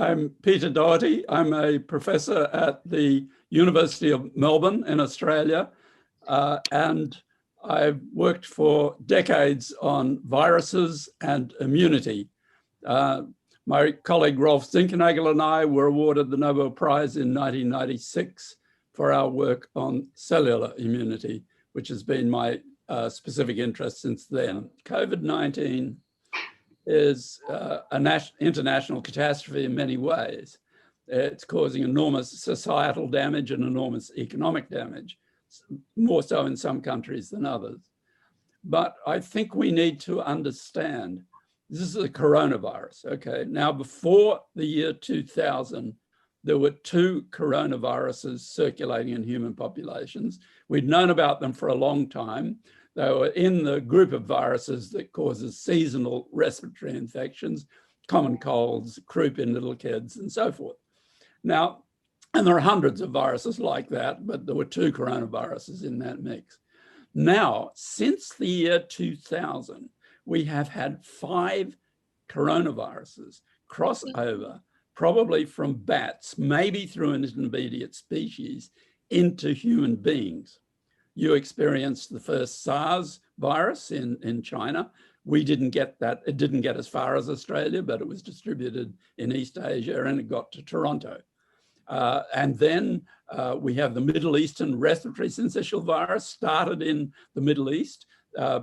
I'm Peter Doherty. I'm a professor at the University of Melbourne in Australia, and I've worked for decades on viruses and immunity. My colleague Rolf Zinckernagel and I were awarded the Nobel Prize in 1996 for our work on cellular immunity, which has been my specific interest since then. COVID-19 is an international catastrophe in many ways. It's causing enormous societal damage and enormous economic damage, more so in some countries than others. But I think we need to understand, this is a coronavirus, okay? Now, before the year 2000, there were 2 coronaviruses circulating in human populations. We'd known about them for a long time. They were in the group of viruses that causes seasonal respiratory infections, common colds, croup in little kids, and so forth. Now, and there are hundreds of viruses like that, but there were 2 coronaviruses in that mix. Now, since the year 2000, we have had 5 coronaviruses cross over, probably from bats, maybe through an intermediate species, into human beings. You experienced the first SARS virus in China. We didn't get that. It didn't get as far as Australia, but it was distributed in East Asia and it got to Toronto. And then we have the Middle Eastern respiratory syncytial virus, started in the Middle East.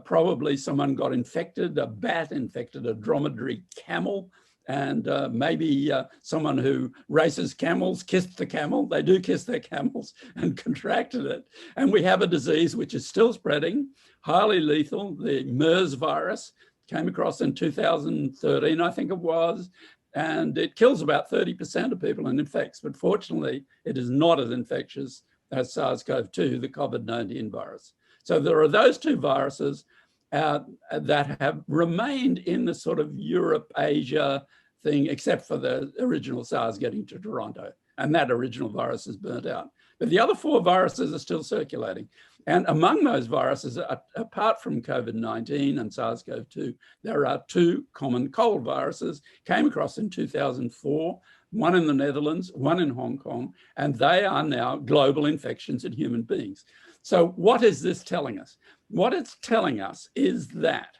Probably someone got infected, a bat infected a dromedary camel, and maybe someone who races camels kissed the camel. They do kiss their camels, and contracted it. And we have a disease which is still spreading, highly lethal. The MERS virus came across in 2013, I think it was, and it kills about 30% of people and infects. But fortunately, it is not as infectious as SARS-CoV-2, the COVID-19 virus. So there are those 2 viruses that have remained in the sort of Europe, Asia thing, except for the original SARS getting to Toronto. And that original virus is burnt out. But the other 4 viruses are still circulating. And among those viruses, apart from COVID-19 and SARS-CoV-2, there are 2 common cold viruses, came across in 2004, one in the Netherlands, one in Hong Kong, and they are now global infections in human beings. So what is this telling us? What it's telling us is that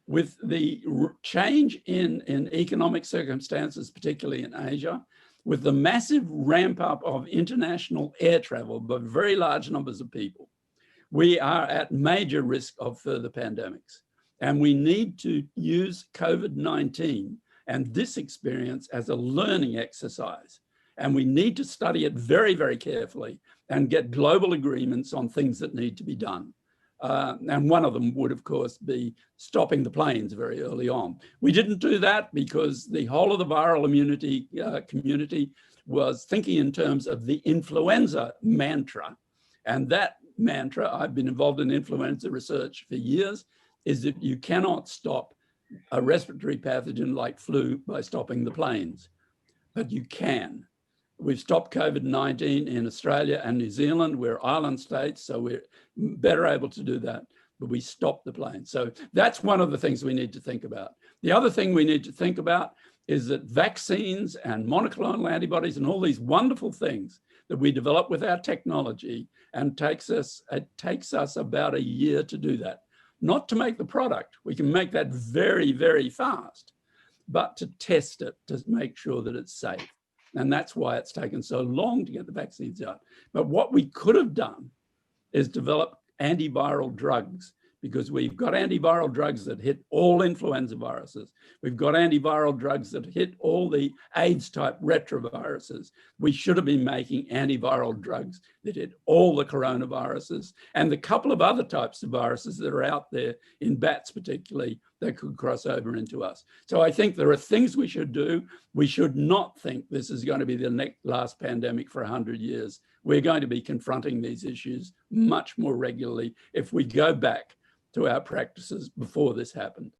with the change in economic circumstances, particularly in Asia, with the massive ramp up of international air travel by very large numbers of people, we are at major risk of further pandemics. And we need to use COVID-19 and this experience as a learning exercise. And we need to study it very, very carefully and get global agreements on things that need to be done. And one of them would, of course, be stopping the planes very early on. We didn't do that because the whole of the viral immunity community was thinking in terms of the influenza mantra. And that mantra, I've been involved in influenza research for years, is that you cannot stop a respiratory pathogen like flu by stopping the planes, but you can. We've stopped COVID-19 in Australia and New Zealand. We're island states, so we're better able to do that, but we stopped the plane. So that's one of the things we need to think about. The other thing we need to think about is that vaccines and monoclonal antibodies and all these wonderful things that we develop with our technology, and it takes us about a year to do that. Not to make the product, we can make that very, very fast, but to test it, to make sure that it's safe. And that's why it's taken so long to get the vaccines out. But what we could have done is develop antiviral drugs, because we've got antiviral drugs that hit all influenza viruses. We've got antiviral drugs that hit all the AIDS-type retroviruses. We should have been making antiviral drugs that hit all the coronaviruses and the couple of other types of viruses that are out there, in bats particularly, that could cross over into us. So I think there are things we should do. We should not think this is going to be the last pandemic for 100 years. We're going to be confronting these issues much more regularly if we go back to our practices before this happened.